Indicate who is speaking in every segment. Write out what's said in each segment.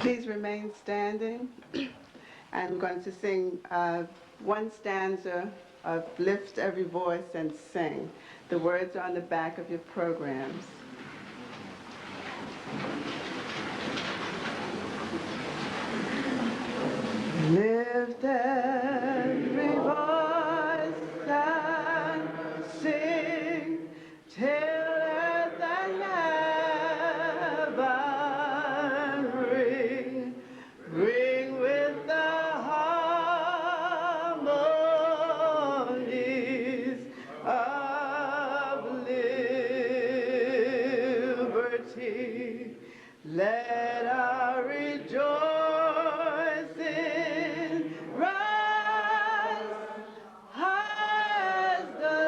Speaker 1: Please remain standing. I'm going to sing one stanza of Lift Every Voice and Sing. The words are on the back of your programs. Lift every voice and sing till earth and heaven ring. Ring with the harmonies of liberty. Let our rejoicing rise high as the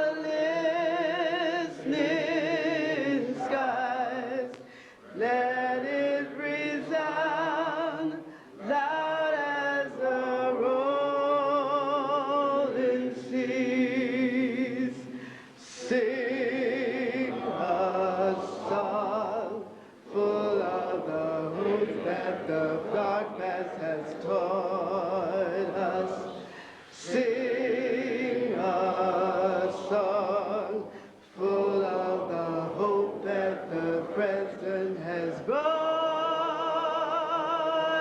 Speaker 1: listening skies. Let it resound loud as the rolling seas. Sing a song full of the hope that the dark past has taught us. Sing a song full of the hope that the present has brought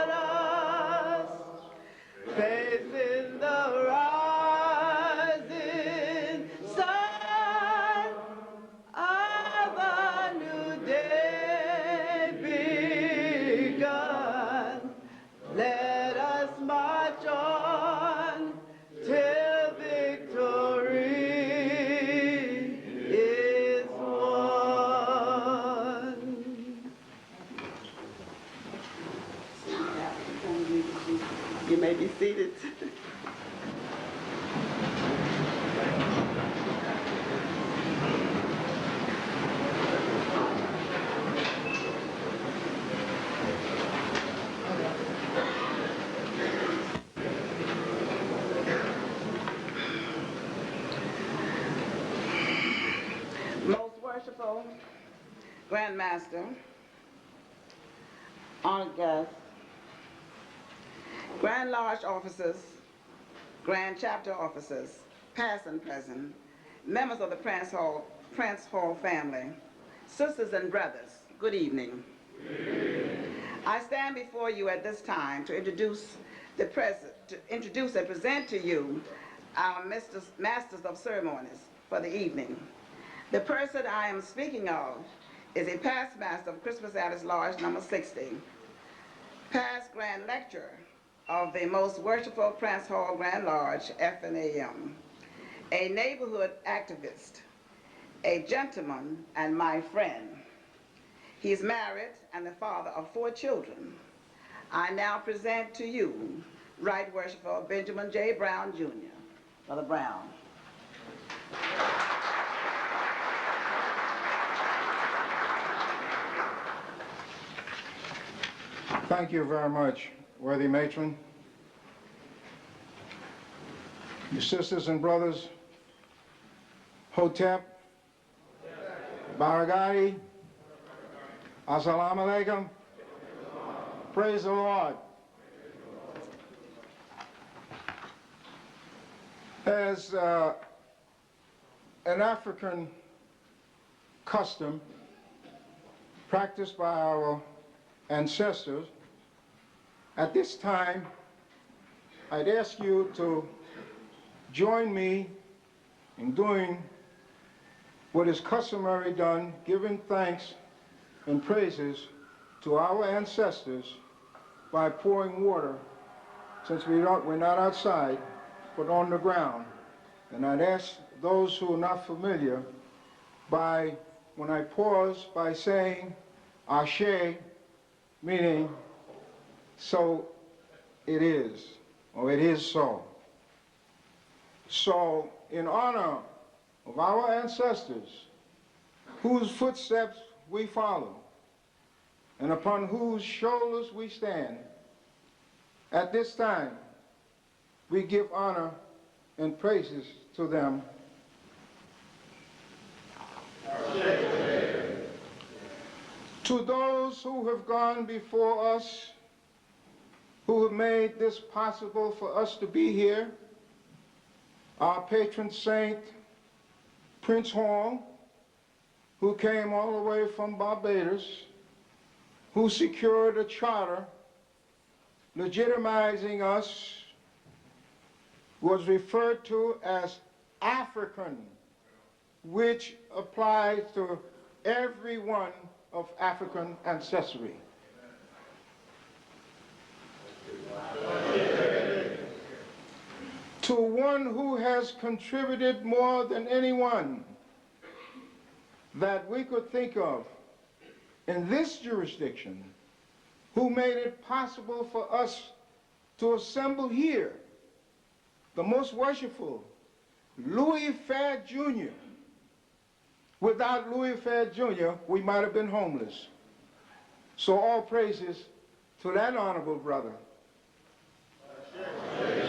Speaker 1: us. Facing the rising sun of a new day begun. Let us march on till victory is won. You may be seated. Most worshipful Grand Master, honored guests, Grand Lodge officers, Grand Chapter officers, past and present, members of the Prince Hall family, sisters and brothers, good evening. I stand before you at this time to introduce and present to you our masters of ceremonies for the evening. The person I am speaking of is a past master of Christmas Alice Lodge number 60, past grand lecturer of the most worshipful Prince Hall Grand Lodge, FNAM, a neighborhood activist, a gentleman, and my friend. He's married and the father of 4 children. I now present to you Right Worshipful Benjamin J. Brown, Jr. Brother Brown.
Speaker 2: Thank you very much, worthy matron. Your sisters and brothers, Hotep, Baragati, Assalamu alaikum. Praise the Lord. As an African custom practiced by our ancestors, at this time, I'd ask you to join me in doing what is customary done, giving thanks and praises to our ancestors by pouring water, since we're not outside, but on the ground. And I'd ask those who are not familiar when I pause, by saying Ashe, meaning so it is, or it is so. So, in honor of our ancestors, whose footsteps we follow, and upon whose shoulders we stand, at this time, we give honor and praises to them. To those who have gone before us who have made this possible for us to be here. Our patron saint, Prince Hall, who came all the way from Barbados, who secured a charter legitimizing us, was referred to as African, which applies to everyone of African ancestry. To one who has contributed more than anyone that we could think of in this jurisdiction, who made it possible for us to assemble here, the most worshipful, Louis Fair Jr. Without Louis Fair Jr., we might have been homeless. So all praises to that honorable brother.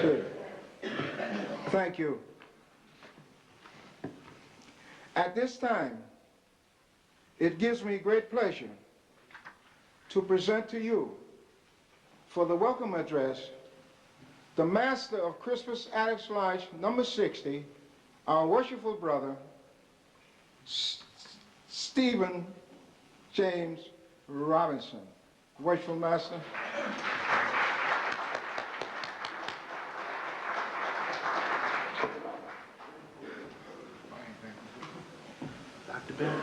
Speaker 2: Sure. Thank you. At this time, it gives me great pleasure to present to you, for the welcome address, the master of Crispus Attucks Lodge number 60, our worshipful brother, Stephen James Robinson. Worshipful master.
Speaker 3: Dr. Ben.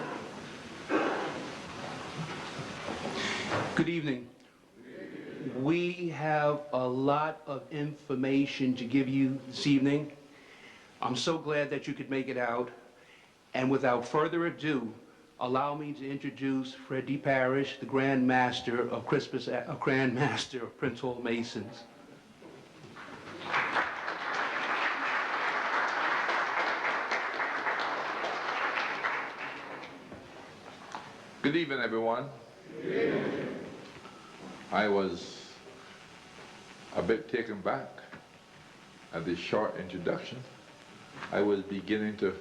Speaker 3: Good evening. We have a lot of information to give you this evening. I'm so glad that you could make it out. And without further ado, allow me to introduce Fred D. Parrish, the Grand Master of Grand Master of Prince Hall Masons.
Speaker 4: Good evening, everyone. Good evening. I was a bit taken back at this short introduction. I was beginning to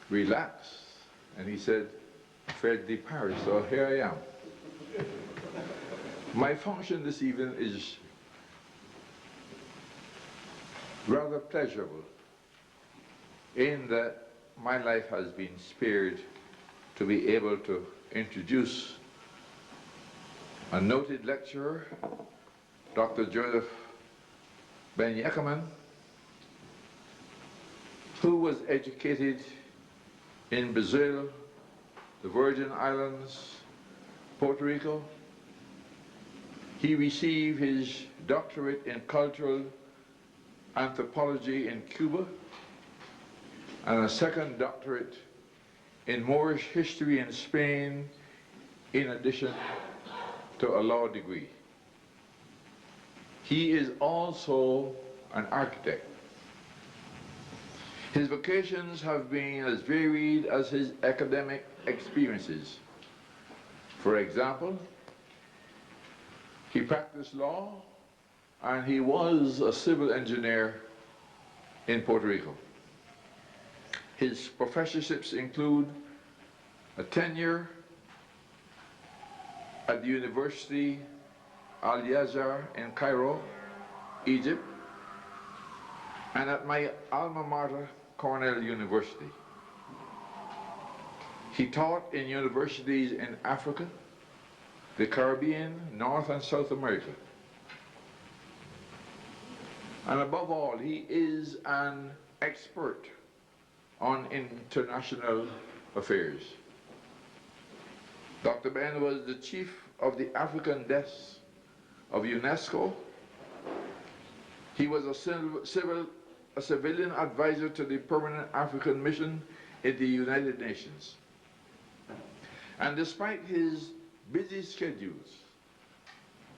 Speaker 4: relax, and he said, Fred D. Parrish, so here I am. My function this evening is rather pleasurable in that my life has been spared to be able to introduce a noted lecturer, Dr. Joseph Ben-Jochannan, who was educated in Brazil, the Virgin Islands, Puerto Rico. He received his doctorate in cultural anthropology in Cuba and a second doctorate in Moorish history in Spain, in addition to a law degree. He is also an architect. His vocations have been as varied as his academic experiences. For example, he practiced law and he was a civil engineer in Puerto Rico. His professorships include a tenure at the University Al-Azhar in Cairo, Egypt, and at my alma mater, Cornell University. He taught in universities in Africa, the Caribbean, North and South America. And above all, he is an expert on international affairs. Dr. Ben was the chief of the African desk of UNESCO. He was a civilian advisor to the Permanent African Mission in the United Nations. And despite his busy schedules,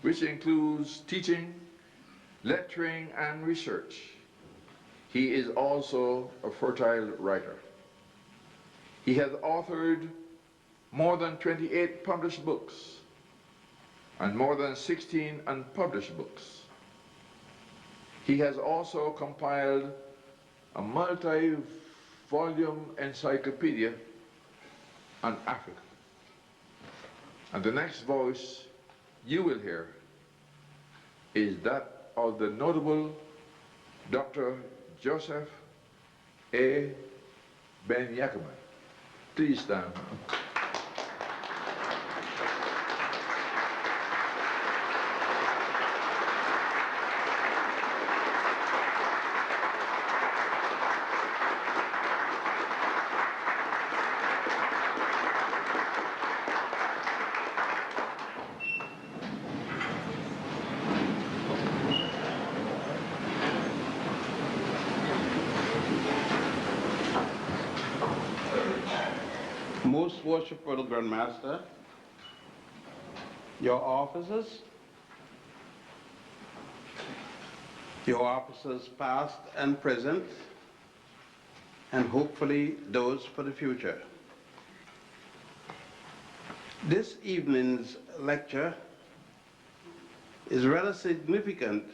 Speaker 4: which includes teaching, lecturing, and research, he is also a fertile writer. He has authored more than 28 published books and more than 16 unpublished books. He has also compiled a multi-volume encyclopedia on Africa. And the next voice you will hear is that of the notable Dr. Joseph A. Ben-Jochannan. Please stand.
Speaker 5: Most worshipful Grand Master, your officers past and present, and hopefully those for the future. This evening's lecture is rather significant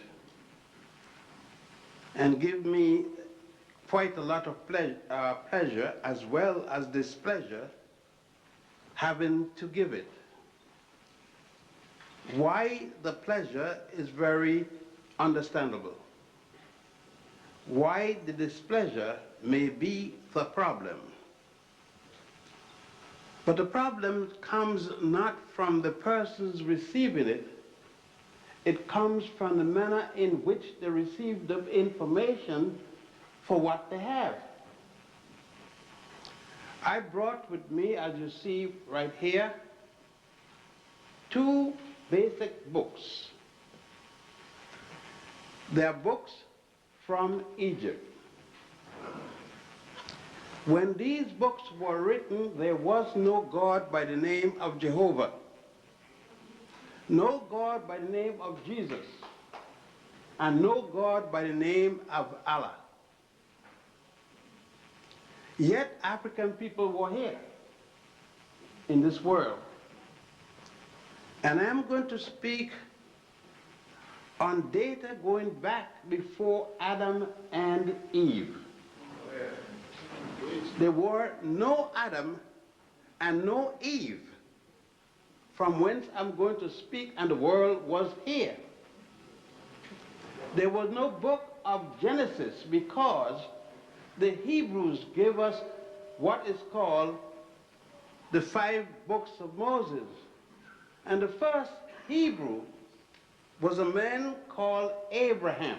Speaker 5: and give me quite a lot of pleasure as well as displeasure having to give it. Why the pleasure is very understandable. Why the displeasure may be the problem. But the problem comes not from the persons receiving it, it comes from the manner in which they receive the information for what they have. I brought with me, as you see right here, two basic books. They are books from Egypt. When these books were written, there was no God by the name of Jehovah, no God by the name of Jesus, and no God by the name of Allah. Yet African people were here in this world. And I'm going to speak on data going back before Adam and Eve. There were no Adam and no Eve from whence I'm going to speak, and the world was here. There was no book of Genesis because the Hebrews gave us what is called the 5 books of Moses. And the first Hebrew was a man called Abraham.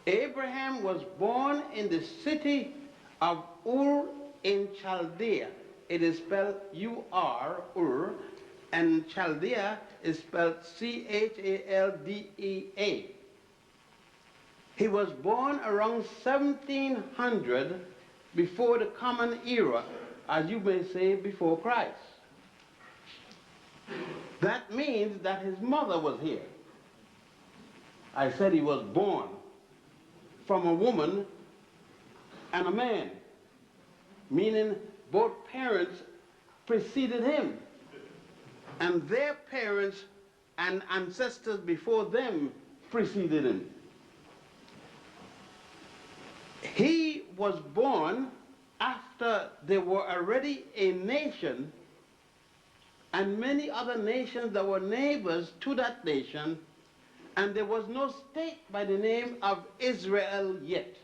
Speaker 5: Abraham was born in the city of Ur in Chaldea. It is spelled U-R, Ur, and Chaldea is spelled C-H-A-L-D-E-A. He was born around 1700 before the Common Era, as you may say, before Christ. That means that his mother was here. I said he was born from a woman and a man, meaning both parents preceded him, and their parents and ancestors before them preceded him. He was born after there were already a nation and many other nations that were neighbors to that nation, and there was no state by the name of Israel yet.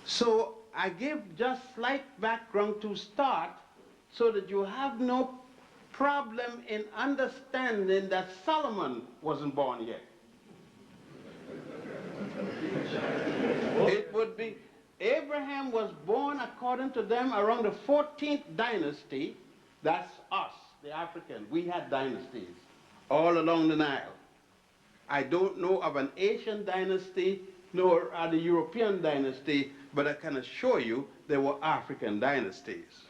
Speaker 5: So I give just slight background to start so that you have no problem in understanding that Solomon wasn't born yet. It would be, Abraham was born, according to them, around the 14th dynasty. That's us, the African. We had dynasties all along the Nile. I don't know of an Asian dynasty nor the European dynasty, but I can assure you there were African dynasties.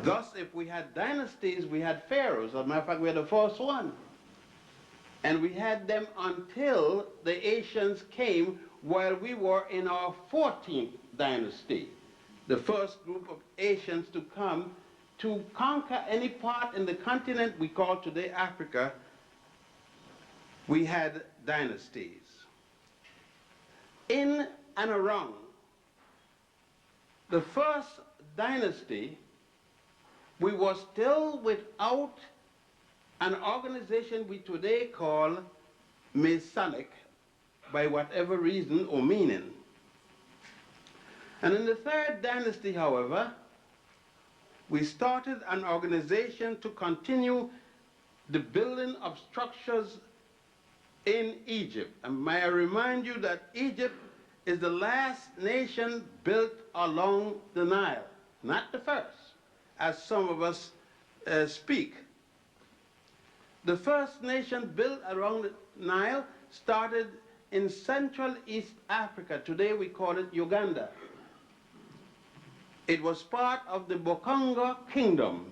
Speaker 5: Thus, if we had dynasties, we had pharaohs. As a matter of fact, we had the first one. And we had them until the Asians came while we were in our 14th dynasty. The first group of Asians to come to conquer any part in the continent we call today Africa. We had dynasties. In and around the first dynasty, we were still without an organization we today call Masonic, by whatever reason or meaning. And in the third dynasty, however, we started an organization to continue the building of structures in Egypt. And may I remind you that Egypt is the last nation built along the Nile, not the first, as some of us speak. The first nation built around the Nile started in Central East Africa. Today we call it Uganda. It was part of the Bokonga Kingdom.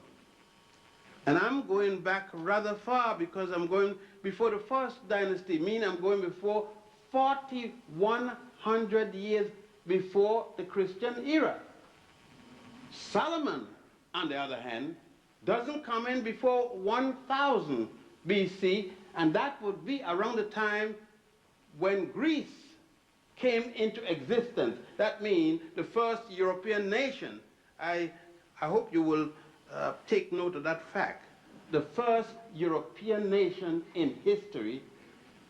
Speaker 5: And I'm going back rather far because I'm going before the first dynasty, meaning I'm going before 4,100 years before the Christian era. Solomon, on the other hand, doesn't come in before 1000 BC, and that would be around the time when Greece came into existence. That means the first European nation. I hope you will take note of that fact. The first European nation in history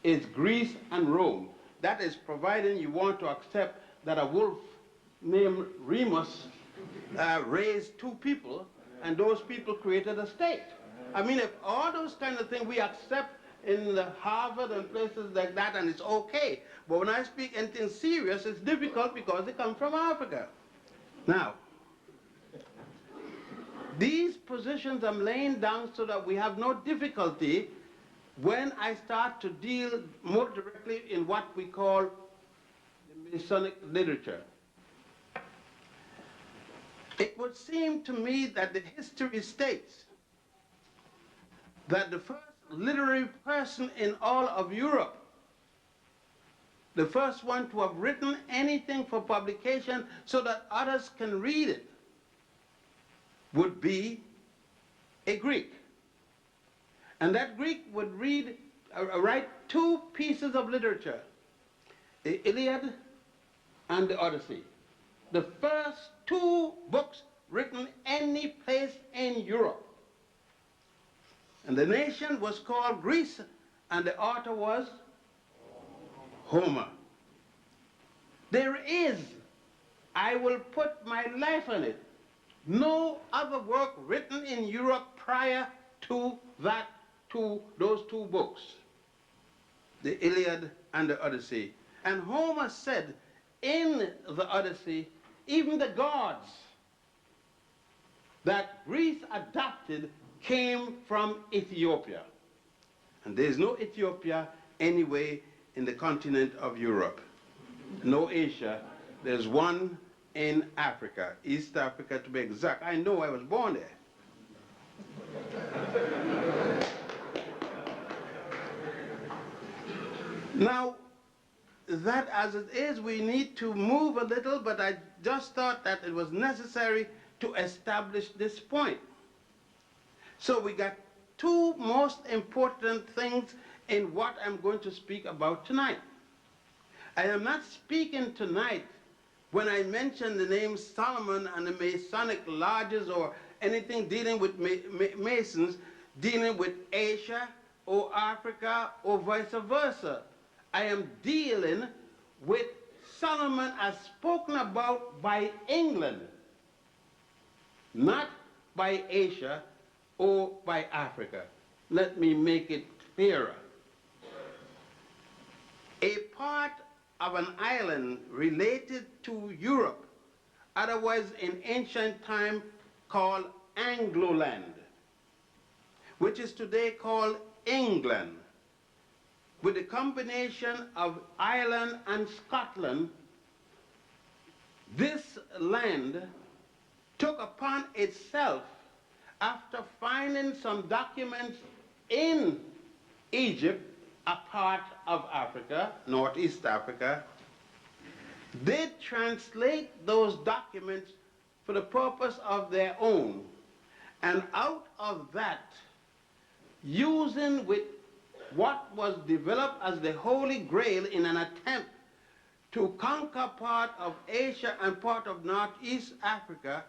Speaker 5: is Greece and Rome. That is providing you want to accept that a wolf named Remus raised two people, and those people created a state. I mean, if all those kind of things we accept in the Harvard and places like that, and it's okay. But when I speak anything serious, it's difficult because they come from Africa. Now, these positions I'm laying down so that we have no difficulty when I start to deal more directly in what we call the Masonic literature. It would seem to me that the history states that the first literary person in all of Europe, the first one to have written anything for publication so that others can read it, would be a Greek. And that Greek would write two pieces of literature, the Iliad and the Odyssey. The first two books written any place in Europe. And the nation was called Greece, and the author was Homer. There is, I will put my life on it, no other work written in Europe prior to that, to those two books, the Iliad and the Odyssey. And Homer said in the Odyssey, even the gods that Greece adopted came from Ethiopia. And there's no Ethiopia anyway in the continent of Europe, no Asia. There's one in Africa, East Africa to be exact. I know, I was born there. Now, that as it is, we need to move a little, but I just thought that it was necessary to establish this point. So we got two most important things in what I'm going to speak about tonight. I am not speaking tonight when I mention the name Solomon and the Masonic lodges or anything dealing with Masons, dealing with Asia or Africa or vice versa. I am dealing with Solomon as spoken about by England, not by Asia or by Africa. Let me make it clearer. A part of an island related to Europe, otherwise in ancient time called Anglo-land, which is today called England, with the combination of Ireland and Scotland. This land took upon itself, after finding some documents in Egypt, a part of Africa, Northeast Africa, they translate those documents for the purpose of their own. And out of that, using with what was developed as the Holy Grail in an attempt to conquer part of Asia and part of Northeast Africa,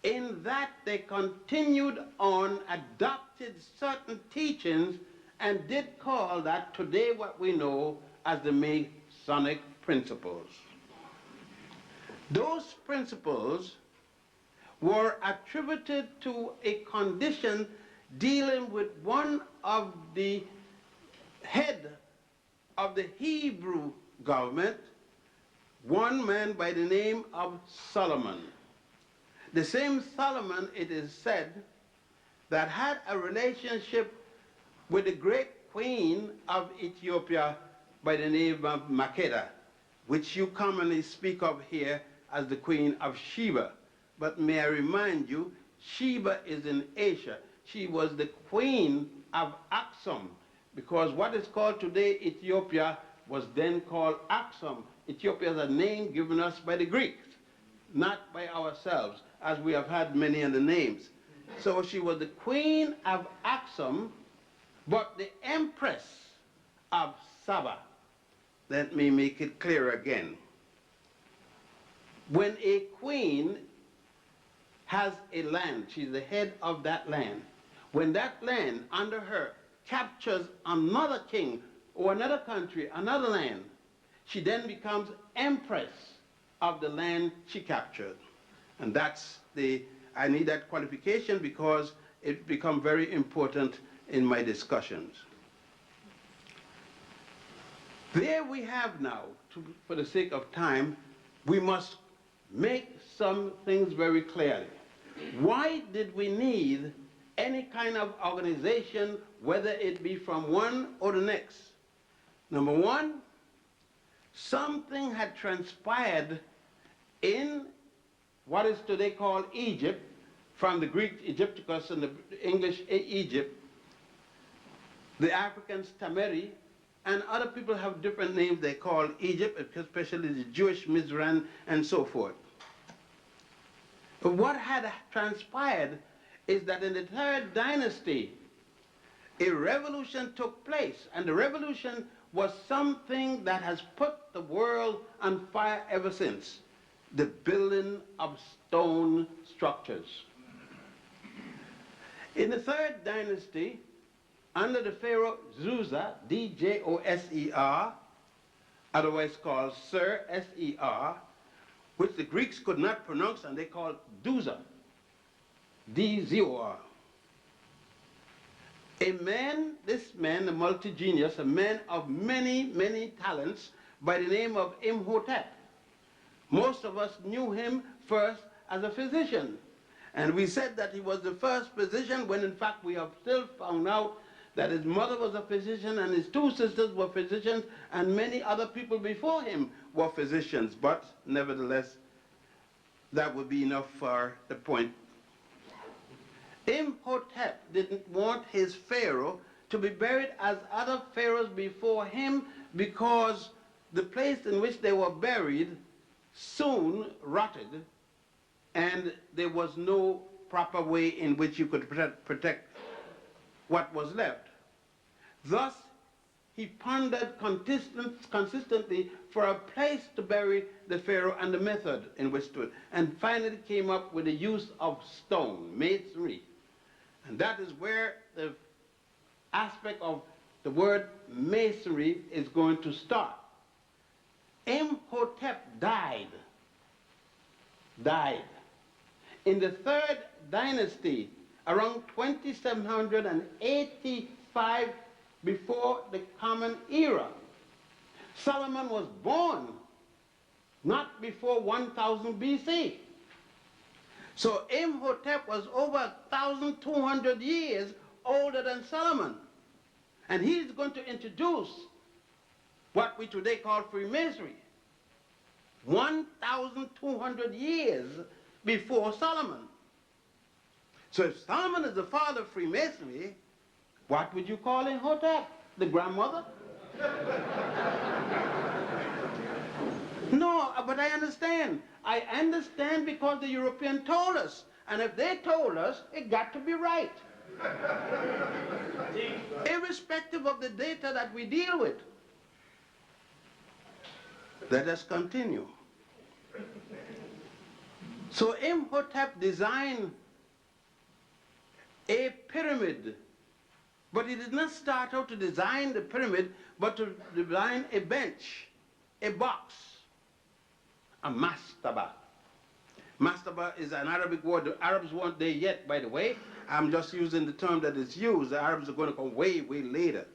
Speaker 5: in that they continued on, adopted certain teachings, and did call that today what we know as the Masonic principles. Those principles were attributed to a condition dealing with one of the head of the Hebrew government, one man by the name of Solomon. The same Solomon, it is said, that had a relationship with the great queen of Ethiopia by the name of Makeda, which you commonly speak of here as the Queen of Sheba. But may I remind you, Sheba is in Asia. She was the queen of Aksum, because what is called today Ethiopia was then called Aksum. Ethiopia is a name given us by the Greeks, not by ourselves, as we have had many other names. So she was the queen of Aksum, but the empress of Saba. Let me make it clear again. When a queen has a land, she's the head of that land. When that land under her captures another king or another country, another land, she then becomes empress of the land she captured. And that's I need that qualification because it becomes very important in my discussions. There we have now, for the sake of time, we must make some things very clearly. Why did we need any kind of organization, whether it be from one or the next? Number one, something had transpired in what is today called Egypt, from the Greek Egypticus and the English Egypt, the Africans Tameri, and other people have different names they call Egypt, especially the Jewish Mizraim and so forth. But what had transpired is that in the third dynasty, a revolution took place, and the revolution was something that has put the world on fire ever since: the building of stone structures. In the third dynasty, under the pharaoh Djoser, D-J-O-S-E-R, otherwise called Sir, S-E-R, which the Greeks could not pronounce, and they called Djoser, D-Z-O-R. A man, this man, a multi-genius, a man of many, many talents, by the name of Imhotep. Most of us knew him first as a physician. And we said that he was the first physician, when in fact we have still found out that his mother was a physician and his two sisters were physicians, and many other people before him were physicians. But nevertheless, that would be enough for the point. Imhotep didn't want his pharaoh to be buried as other pharaohs before him, because the place in which they were buried soon rotted, and there was no proper way in which you could protect what was left. Thus, he pondered consistently for a place to bury the pharaoh and the method in which to, and finally came up with the use of stone, masonry. And that is where the aspect of the word masonry is going to start. Imhotep died in the third dynasty around 2785 before the Common Era. Solomon was born not before 1000 BC. So Imhotep was over 1,200 years older than Solomon. And he's going to introduce what we today call Freemasonry. 1,200 years before Solomon. So if Solomon is the father of Freemasonry, what would you call Imhotep? The grandmother? No, but I understand. I understand because the European told us. And if they told us, it got to be right. Irrespective of the data that we deal with. Let us continue. So Imhotep designed a pyramid, but he did not start out to design the pyramid, but to design a bench, a box, a mastaba. Mastaba is an Arabic word. The Arabs weren't there yet, by the way. I'm just using the term that is used. The Arabs are going to come way, way later.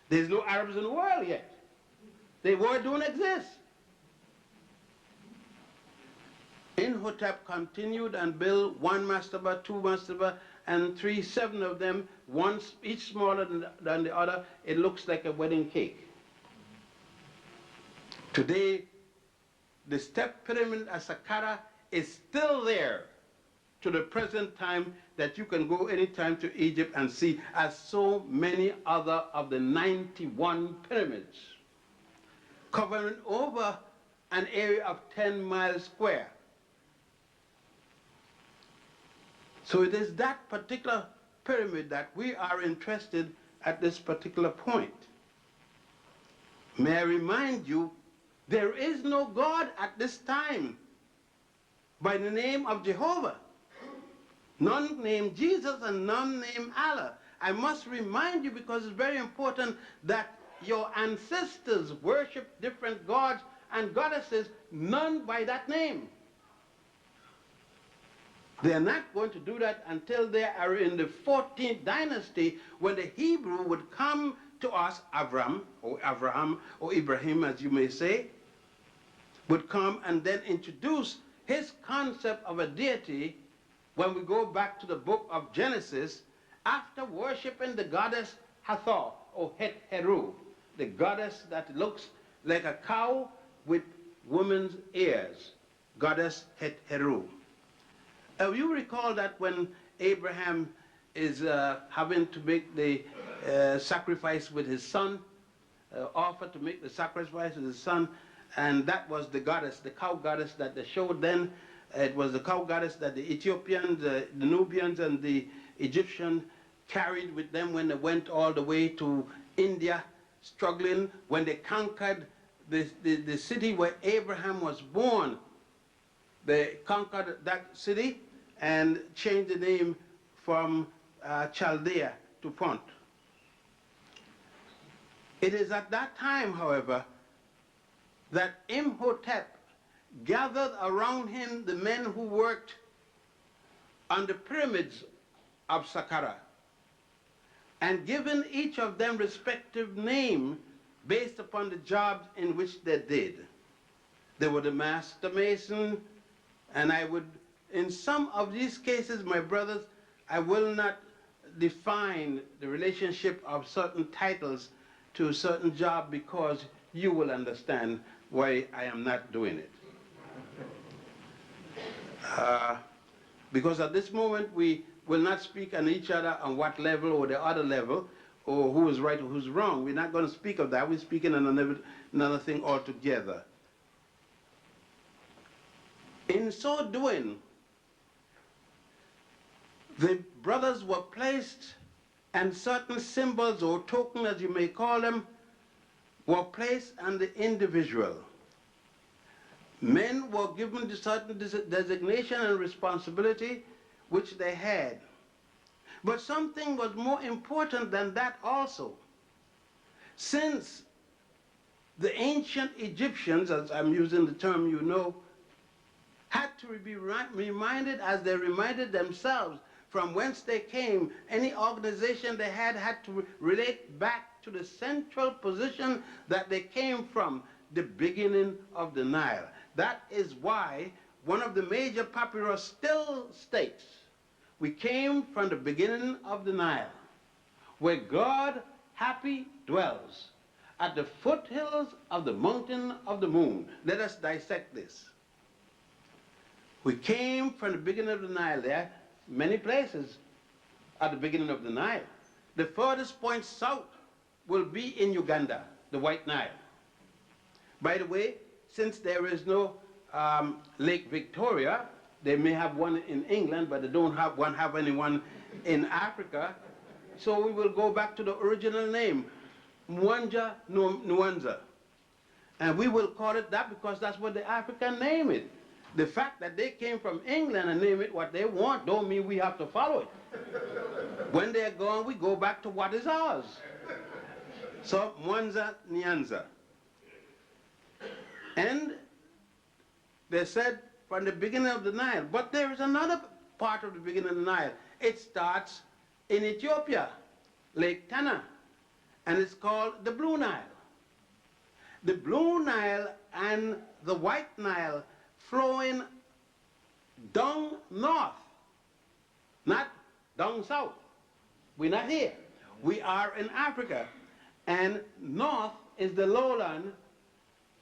Speaker 5: There's no Arabs in the world yet. The word don't exist. Imhotep continued and built one mastaba, two mastaba, and three, 7 of them, one each smaller than the other. It looks like a wedding cake. Today, the step pyramid at Saqqara is still there to the present time, that you can go anytime to Egypt and see, as so many other of the 91 pyramids, covering over an area of 10 miles square. So it is that particular pyramid that we are interested at this particular point. May I remind you, there is no God at this time by the name of Jehovah. None named Jesus and none named Allah. I must remind you, because it's very important, that your ancestors worship different gods and goddesses, none by that name. They are not going to do that until they are in the 14th dynasty, when the Hebrew would come to us, Abraham, or Ibrahim, as you may say, would come and then introduce his concept of a deity. When we go back to the book of Genesis, after worshiping the goddess Hathor, or Het-Heru, the goddess that looks like a cow with woman's ears, goddess Het-Heru. You recall that when Abraham is having to make the sacrifice with his son, offer to make the sacrifice with his son, and that was the goddess, the cow goddess that they showed then. It was the cow goddess that the Ethiopians, the Nubians, and the Egyptians carried with them when they went all the way to India, struggling, when they conquered the city where Abraham was born. They conquered that city and changed the name from Chaldea to Punt. It is at that time, however, that Imhotep gathered around him the men who worked on the pyramids of Saqqara, and given each of them respective name based upon the jobs in which they did. They were the master mason, and I would, in some of these cases, my brothers, I will not define the relationship of certain titles to a certain job, because you will understand why I am not doing it. Because at this moment we will not speak on each other on what level or the other level, or who is right or who's wrong. We're not going to speak of that. We're speaking on another thing altogether. In so doing, the brothers were placed, and certain symbols or tokens, as you may call them, were placed on the individual. Men were given certain designation and responsibility which they had. But something was more important than that also. Since the ancient Egyptians, as I'm using the term you know, had to be reminded, as they reminded themselves, from whence they came. Any organization they had to relate back to the central position that they came from, the beginning of the Nile. That is why one of the major papyrus still states, we came from the beginning of the Nile, where God happy dwells, at the foothills of the mountain of the moon. Let us dissect this. We came from the beginning of the Nile. There are many places at the beginning of the Nile. The furthest point south will be in Uganda, the White Nile. By the way, since there is no Lake Victoria, they may have one in England, but they don't have anyone in Africa. So we will go back to the original name, Mwanja Nwanza. And we will call it that because that's what the African name is. The fact that they came from England and name it what they want don't mean we have to follow it. When they're gone, we go back to what is ours. So, Mwanza Nyanza. And they said from the beginning of the Nile, but there is another part of the beginning of the Nile. It starts in Ethiopia, Lake Tana, and it's called the Blue Nile. The Blue Nile and the White Nile flowing down north, not down south. We're not here. We are in Africa. And north is the lowland,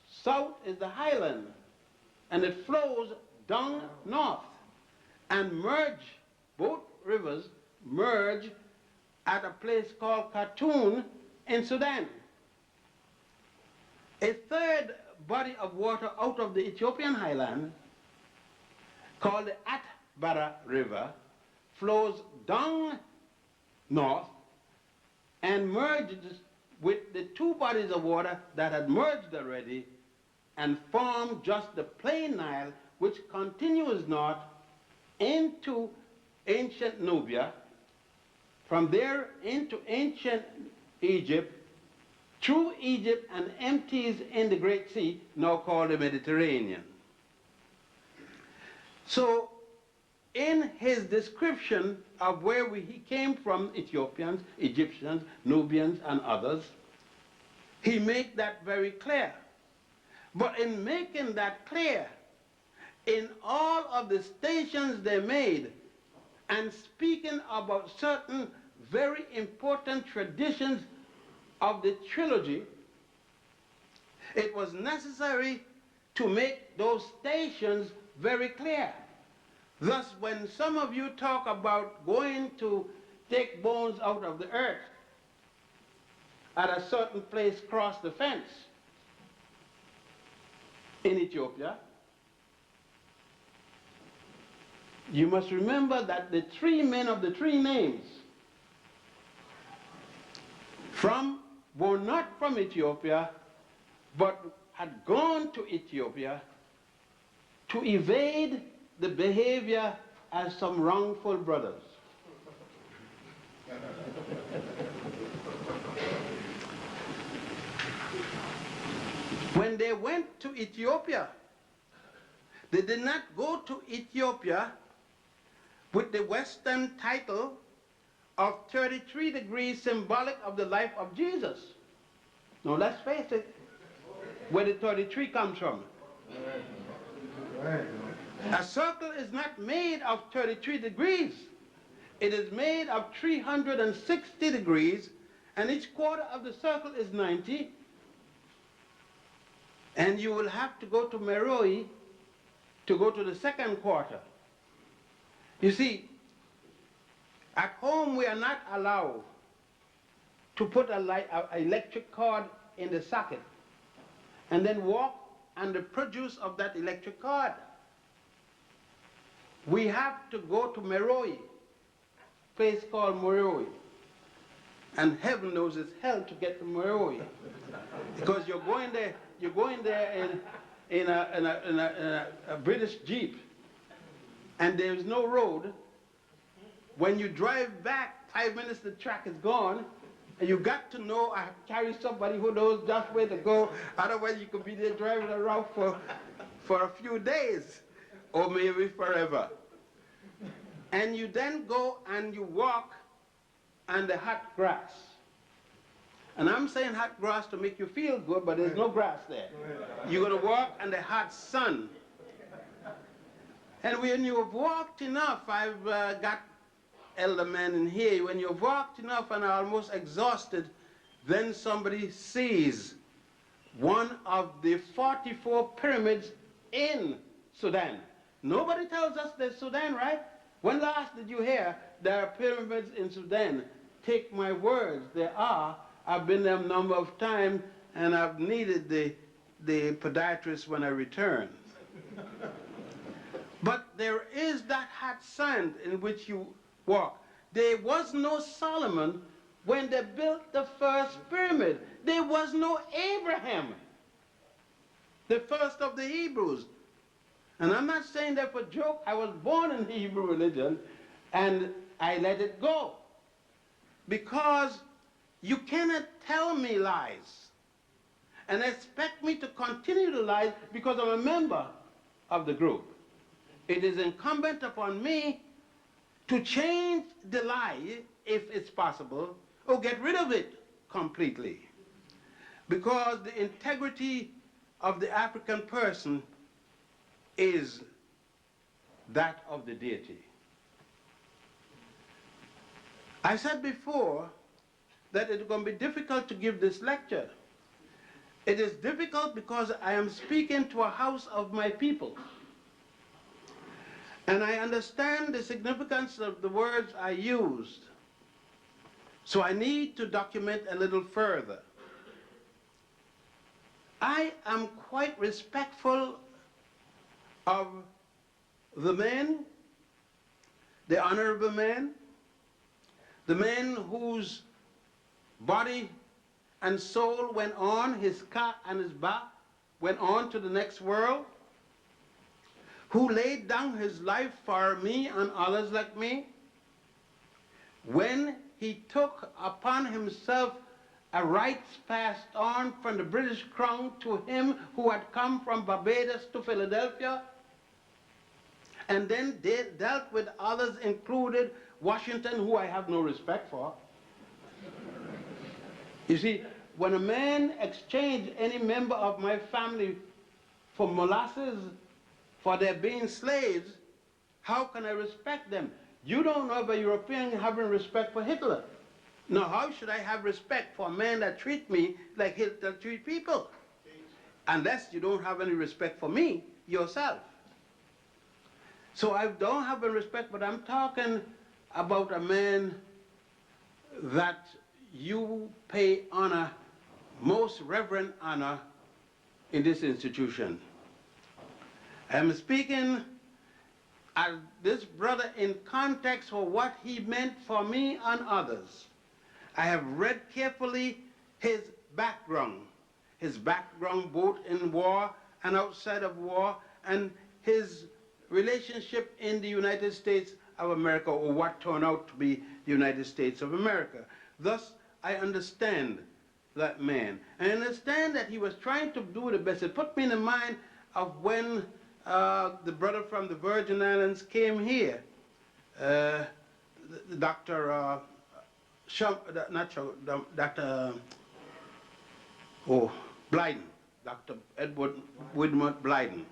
Speaker 5: south is the highland. And it flows down north and merge, both rivers merge at a place called Khartoum in Sudan. A third body of water out of the Ethiopian highland, called the Atbara River, flows down north and merges with the two bodies of water that had merged already and formed just the plain Nile, which continues north into ancient Nubia, from there into ancient Egypt, through Egypt and empties in the Great Sea, now called the Mediterranean. So, in his description of where he came from, Ethiopians, Egyptians, Nubians, and others, he made that very clear. But in making that clear, in all of the stations they made, and speaking about certain very important traditions of the trilogy, it was necessary to make those stations very clear. Thus, when some of you talk about going to take bones out of the earth at a certain place across the fence in Ethiopia, you must remember that the three men of the three names were not from Ethiopia, but had gone to Ethiopia to evade the behavior as some wrongful brothers. When they went to Ethiopia, they did not go to Ethiopia with the Western title of 33 degrees symbolic of the life of Jesus. Now let's face it, where the 33 comes from. A circle is not made of 33 degrees. It is made of 360 degrees, and each quarter of the circle is 90. And you will have to go to Meroe to go to the second quarter. You see, at home we are not allowed to put an electric cord in the socket and then walk on the produce of that electric cord. We have to go to Meroe, place called Meroe. And heaven knows it's hell to get to Meroe. Because you're going there in a British Jeep, and there's no road. When you drive back, 5 minutes the track is gone, and you got to know I carry somebody who knows just where to go, otherwise you could be there driving around for a few days, or maybe forever. And you then go and you walk on the hot grass. And I'm saying hot grass to make you feel good, but there's no grass there. You're going to walk in the hot sun. And when you've walked enough, I've got elder men in here, when you've walked enough and are almost exhausted, then somebody sees one of the 44 pyramids in Sudan. Nobody tells us there's Sudan, right? When last did you hear there are pyramids in Sudan? Take my words, there are. I've been there a number of times, and I've needed the podiatrist when I return. But there is that hot sand in which you walk. There was no Solomon when they built the first pyramid. There was no Abraham, the first of the Hebrews. And I'm not saying that for joke. I was born in the Hebrew religion, and I let it go. Because you cannot tell me lies and expect me to continue to lie because I'm a member of the group. It is incumbent upon me to change the lie, if it's possible, or get rid of it completely. Because the integrity of the African person is that of the deity. I said before that it's going to be difficult to give this lecture. It is difficult because I am speaking to a house of my people. And I understand the significance of the words I used. So I need to document a little further. I am quite respectful of the men, the honorable men, the man whose body and soul went on, his ka and his ba, went on to the next world, who laid down his life for me and others like me, when he took upon himself a rights passed on from the British Crown to him who had come from Barbados to Philadelphia, and then dealt with others, included Washington, who I have no respect for. You see, when a man exchanged any member of my family for molasses, for their being slaves, how can I respect them? You don't know of a European having respect for Hitler. Now, how should I have respect for a man that treats me like Hitler treats people? Unless you don't have any respect for me yourself. So I don't have a respect, but I'm talking about a man that you pay honor, most reverent honor, in this institution. I'm speaking as this brother in context for what he meant for me and others. I have read carefully his background both in war and outside of war, and his relationship in the United States of America, or what turned out to be the United States of America. Thus, I understand that man. I understand that he was trying to do the best. It put me in the mind of when the brother from the Virgin Islands came here, Dr. Blyden, Dr. Edward Widmott Blyden.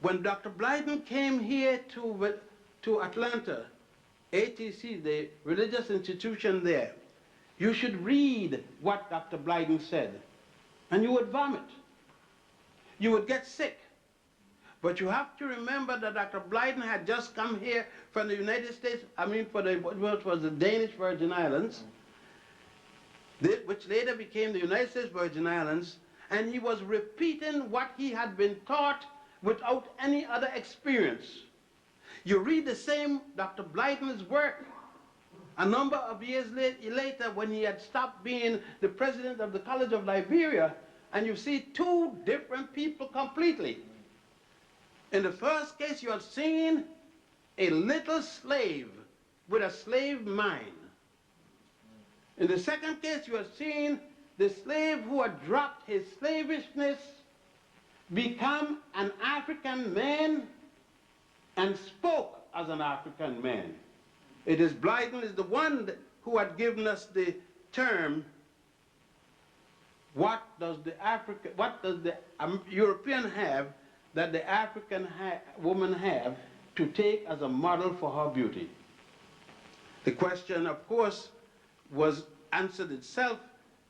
Speaker 5: When Dr. Blyden came here to Atlanta, ATC, the religious institution there, you should read what Dr. Blyden said, and you would vomit. You would get sick. But you have to remember that Dr. Blyden had just come here from the United States, what was the Danish Virgin Islands, which later became the United States Virgin Islands, and he was repeating what he had been taught without any other experience. You read the same Dr. Blyden's work a number of years later when he had stopped being the president of the College of Liberia, and you see two different people completely. In the first case, you are seeing a little slave with a slave mind. In the second case, you are seeing the slave who had dropped his slavishness become an African man and spoke as an African man. It is Blyden is the one who had given us the term, what does the European have that the African woman have to take as a model for her beauty? The question, of course, was answered itself,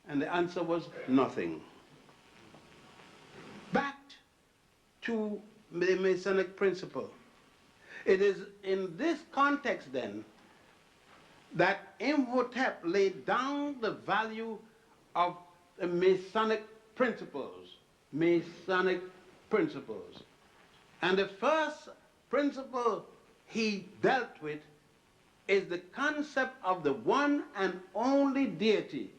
Speaker 5: and the answer was nothing. Back to the Masonic principle. It is in this context, then, that Imhotep laid down the value of the Masonic principles. Masonic principles. And the first principle he dealt with is the concept of the one and only deity.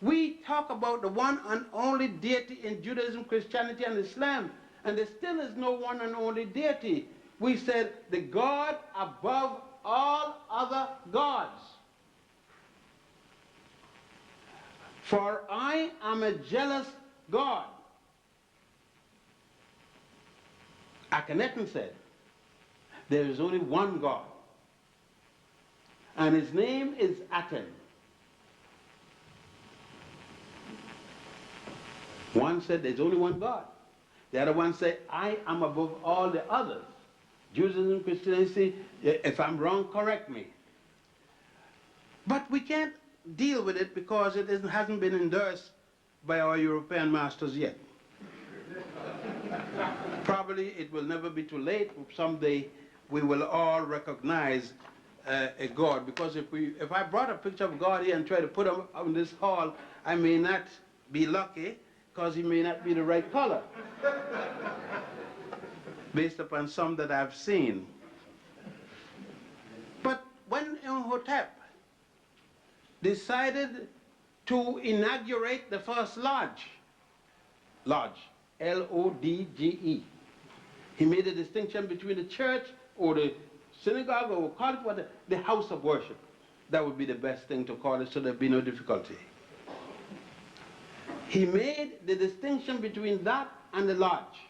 Speaker 5: We talk about the one and only deity in Judaism, Christianity, and Islam, And there still is no one and only deity. We said the God above all other gods. For I am a jealous God. Akhenaten said, there is only one God, and his name is Aten. One said there's only one God. The other one said, I am above all the others. Judaism, Christianity, if I'm wrong, correct me. But we can't deal with it because it hasn't been endorsed by our European masters yet. Probably it will never be too late. Someday we will all recognize a God, because if I brought a picture of God here and try to put him in this hall, I may not be lucky, because he may not be the right color, based upon some that I've seen. But when Imhotep decided to inaugurate the first lodge, L-O-D-G-E, he made a distinction between the church or the synagogue, or we'll call it what, the house of worship. That would be the best thing to call it, so there'd be no difficulty. He made the distinction between that and the lodge.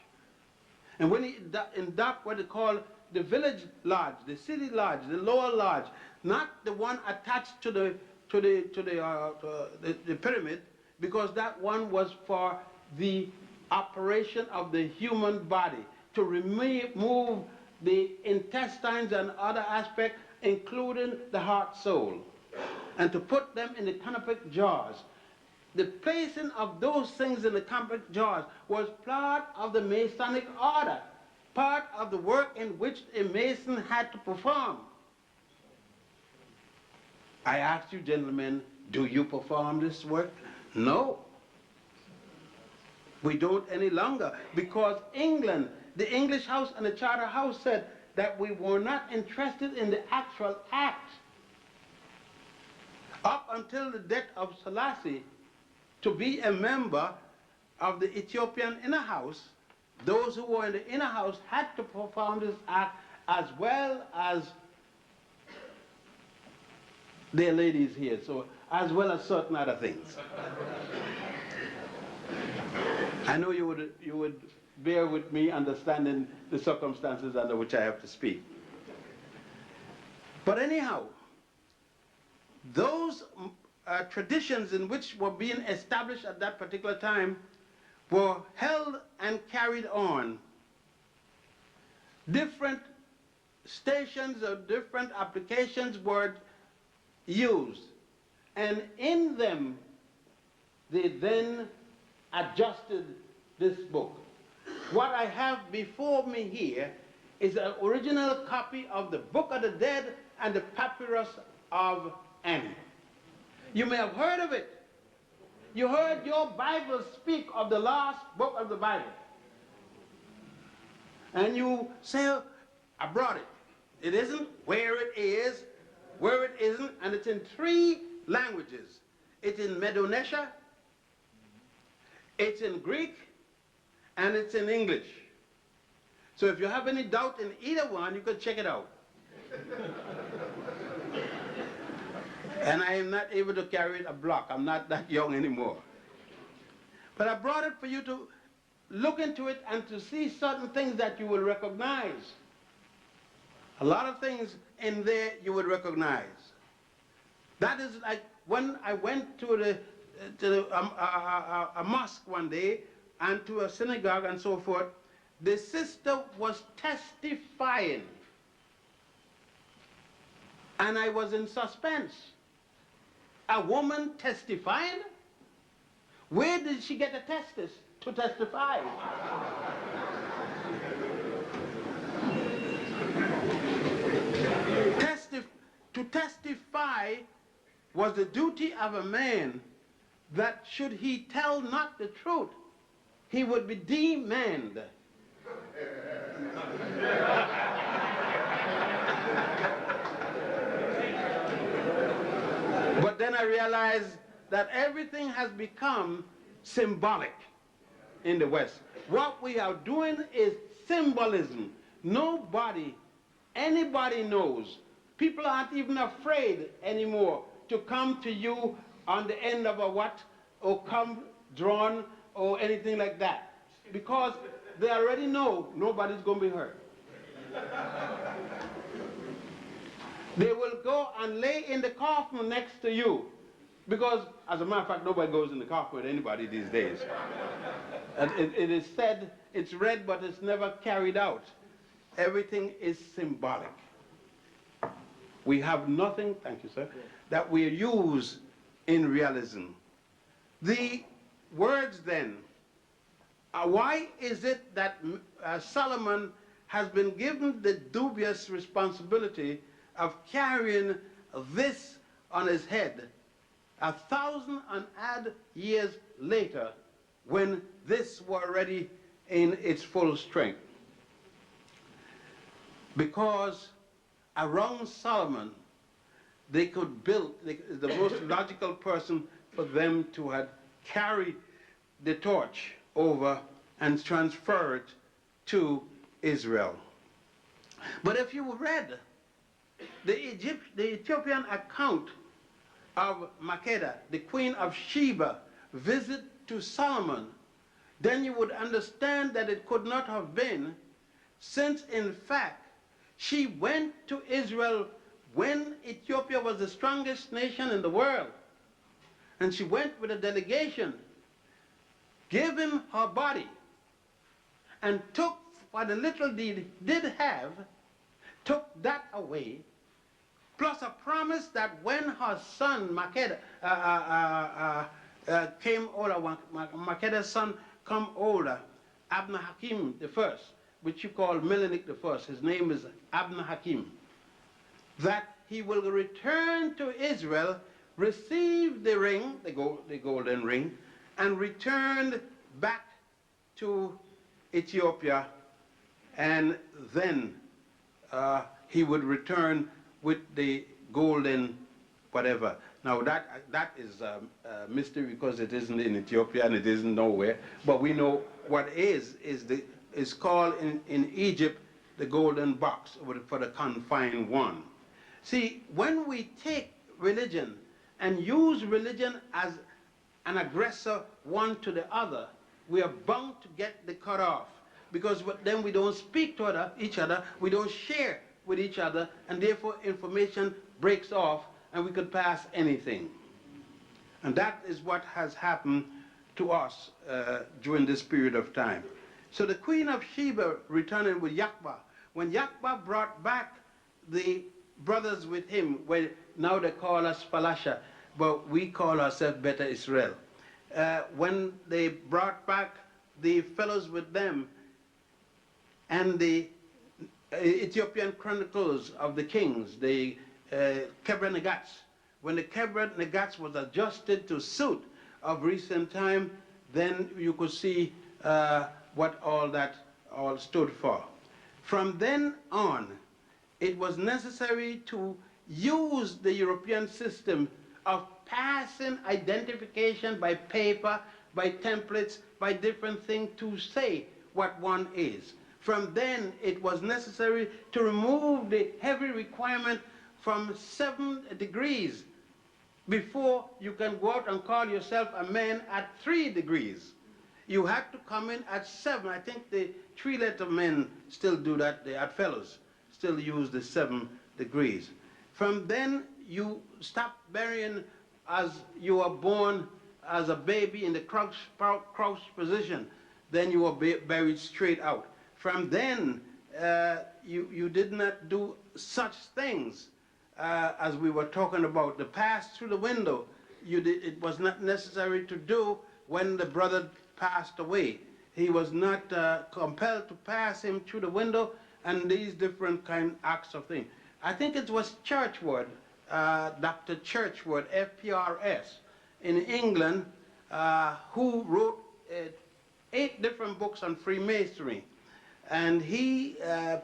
Speaker 5: And when he induct what they call the village lodge, the city lodge, the lower lodge, not the one attached to the pyramid, because that one was for the operation of the human body, to remove the intestines and other aspects, including the heart, soul, and to put them in the canopic jars. The placing of those things in the canopic jars was part of the Masonic order, part of the work in which a Mason had to perform. I asked you, gentlemen, do you perform this work? No. We don't any longer, because England, the English House and the Charter House said that we were not interested in the actual act. Up until the death of Selassie, to be a member of the Ethiopian inner house, those who were in the inner house had to perform this act, as well as their ladies here, so as well as certain other things. I know you would bear with me understanding the circumstances under which I have to speak. But anyhow, those traditions in which were being established at that particular time were held and carried on. Different stations or different applications were used, and in them they then adjusted this book. What I have before me here is an original copy of the Book of the Dead and the Papyrus of Annie. You may have heard of it. You heard your Bible speak of the last book of the Bible. And you say, I brought it. It isn't, where it is, where it isn't, and it's in 3 languages. It's in Medonesha, it's in Greek, and it's in English. So if you have any doubt in either one, you can check it out. And I am not able to carry it a block. I'm not that young anymore. But I brought it for you to look into it and to see certain things that you will recognize. A lot of things in there you would recognize. That is like when I went to a mosque one day and to a synagogue and so forth, the sister was testifying. And I was in suspense. A woman testifying? Where did she get a testis to testify? To testify was the duty of a man, that should he tell not the truth, he would be demanded. But then I realized that everything has become symbolic. in the West. What we are doing is symbolism. Anybody knows. People aren't even afraid anymore to come to you on the end of a what, or come drawn, or anything like that. Because they already know nobody's going to be hurt. They will go and lay in the coffin next to you. Because, as a matter of fact, nobody goes in the coffin with anybody these days. And it is said, it's read, but it's never carried out. Everything is symbolic. We have nothing, thank you, sir, that we use in realism. The words then, why is it that Solomon has been given the dubious responsibility of carrying this on his head 1,000 and odd years later, when this were already in its full strength? Because around Solomon, they could build the most logical person for them to have carried the torch over and transfer it to Israel. But if you read the Ethiopian account of Makeda, the queen of Sheba, visit to Solomon, then you would understand that it could not have been, since in fact she went to Israel when Ethiopia was the strongest nation in the world. And she went with a delegation, gave him her body, and took what the little did have, took that away, plus a promise that when her son Makeda came older, Makeda's son come older, Abna Hakim the first, which you call Melanik the first, his name is Abna Hakim, that he will return to Israel, receive the ring, the golden ring, and return back to Ethiopia, and then he would return with the golden whatever. Now that is a mystery, because it isn't in Ethiopia and it isn't nowhere, but we know what is called in Egypt the golden box for the confined one. See, when we take religion and use religion as an aggressor one to the other, we are bound to get the cut off, because then we don't speak to each other, we don't share with each other, and therefore information breaks off and we could pass anything. And that is what has happened to us during this period of time. So the Queen of Sheba returning with Yakba, when Yakba brought back the brothers with him, well, now they call us Palasha, but we call ourselves Beta Israel. When they brought back the fellows with them, and the Ethiopian Chronicles of the Kings, the Kebra Nagats, when the Kebra Nagats was adjusted to suit of recent time, then you could see what all that all stood for. From then on, it was necessary to use the European system of passing identification by paper, by templates, by different things to say what one is. From then, it was necessary to remove the heavy requirement from 7 degrees before you can go out and call yourself a man at 3 degrees. You had to come in at 7. I think the 3-letter men still do that, the odd fellows still use the 7 degrees. From then, you stop burying as you were born as a baby in the crouch position. Then you were buried straight out. From then, you did not do such things as we were talking about. The pass through the window, it was not necessary to do when the brother passed away. He was not compelled to pass him through the window, and these different kind acts of things. I think it was Churchward, Dr. Churchward, FPRS, in England, who wrote 8 different books on Freemasonry. And he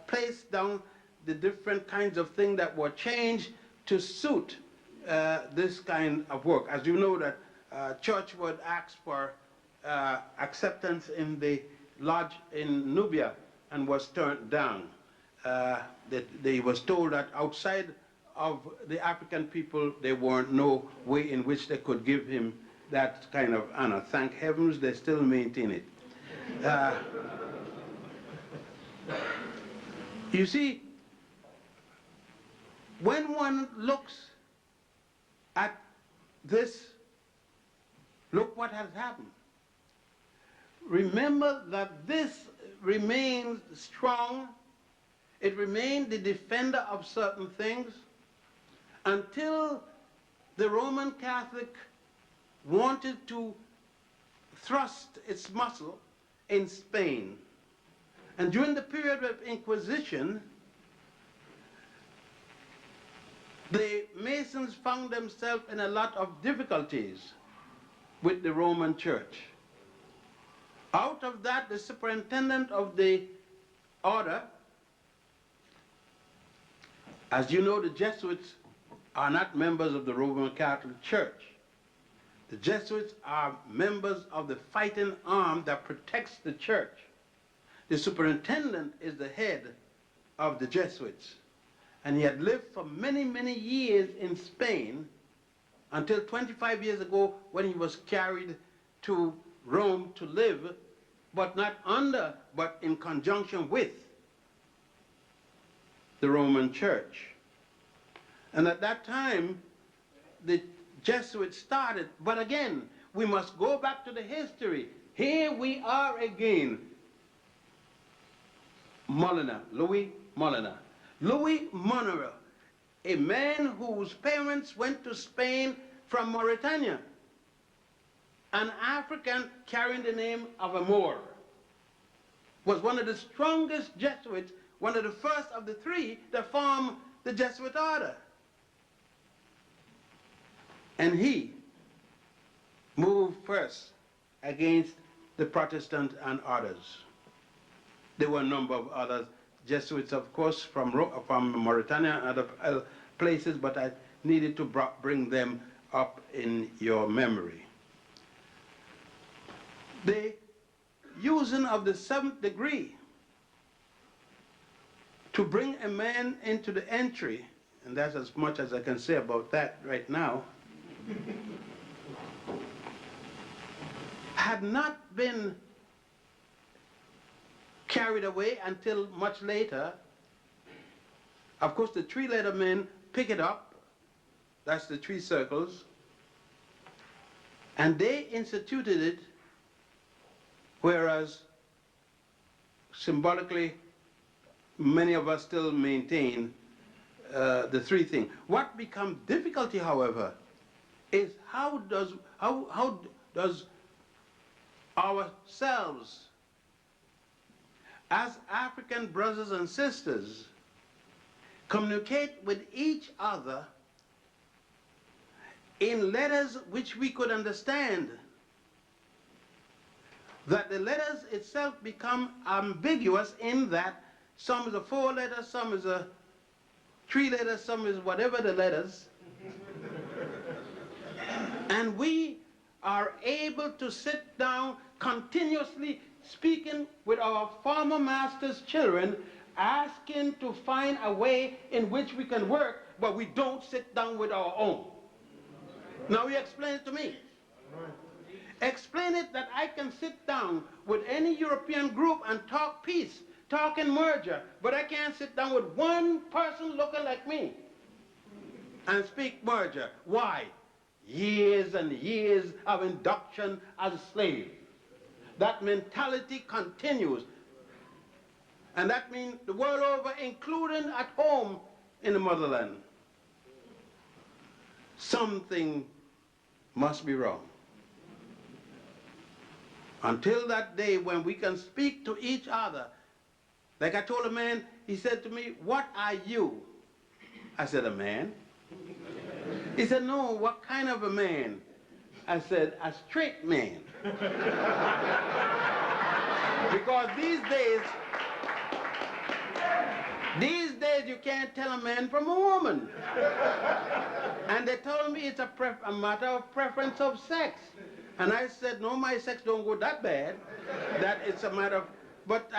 Speaker 5: placed down the different kinds of things that were changed to suit this kind of work. As you know that Churchward asked for acceptance in the lodge in Nubia and was turned down. They was told that outside of the African people, there weren't no way in which they could give him that kind of honor. Thank heavens they still maintain it. You see, when one looks at this, look what has happened. Remember that this remains strong. It remained the defender of certain things until the Roman Catholic wanted to thrust its muscle in Spain. And during the period of Inquisition, the Masons found themselves in a lot of difficulties with the Roman Church. Out of that, the superintendent of the order, as you know, the Jesuits are not members of the Roman Catholic Church. The Jesuits are members of the fighting arm that protects the church. The superintendent is the head of the Jesuits. And he had lived for many, many years in Spain until 25 years ago when he was carried to Rome to live, but not under, but in conjunction with the Roman Church. And at that time, the Jesuits started, but again, we must go back to the history. Here we are again. Molina, Louis Molina. Louis Monroe, a man whose parents went to Spain from Mauritania, an African carrying the name of a Moor, was one of the strongest Jesuits, one of the first of the three that formed the Jesuit order. And he moved first against the Protestant and others. There were a number of other Jesuits, of course, from Mauritania and other places, but I needed to bring them up in your memory. The using of the 7th degree to bring a man into the entry, and that's as much as I can say about that right now, had not been carried away until much later. Of course, the three-letter men pick it up. That's the 3 circles. And they instituted it, whereas symbolically, many of us still maintain the 3 things. What becomes difficulty, however, is how does ourselves, as African brothers and sisters, communicate with each other in letters which we could understand, that the letters itself become ambiguous in that some is a 4-letter, some is a 3-letter, some is whatever the letters. And we are able to sit down continuously speaking with our former master's children, asking to find a way in which we can work, but we don't sit down with our own. Now you explain it to me. Explain it that I can sit down with any European group and talk peace, talk in merger, but I can't sit down with one person looking like me and speak merger. Why? Years and years of induction as a slave. That mentality continues. And that means the world over, including at home in the motherland. Something must be wrong. Until that day when we can speak to each other. Like I told a man, he said to me, "What are you?" I said, "A man." He said, "No, what kind of a man?" I said, "A straight man." Because these days you can't tell a man from a woman. And they told me it's a matter of preference of sex. And I said, no, my sex don't go that bad, that it's a matter of, but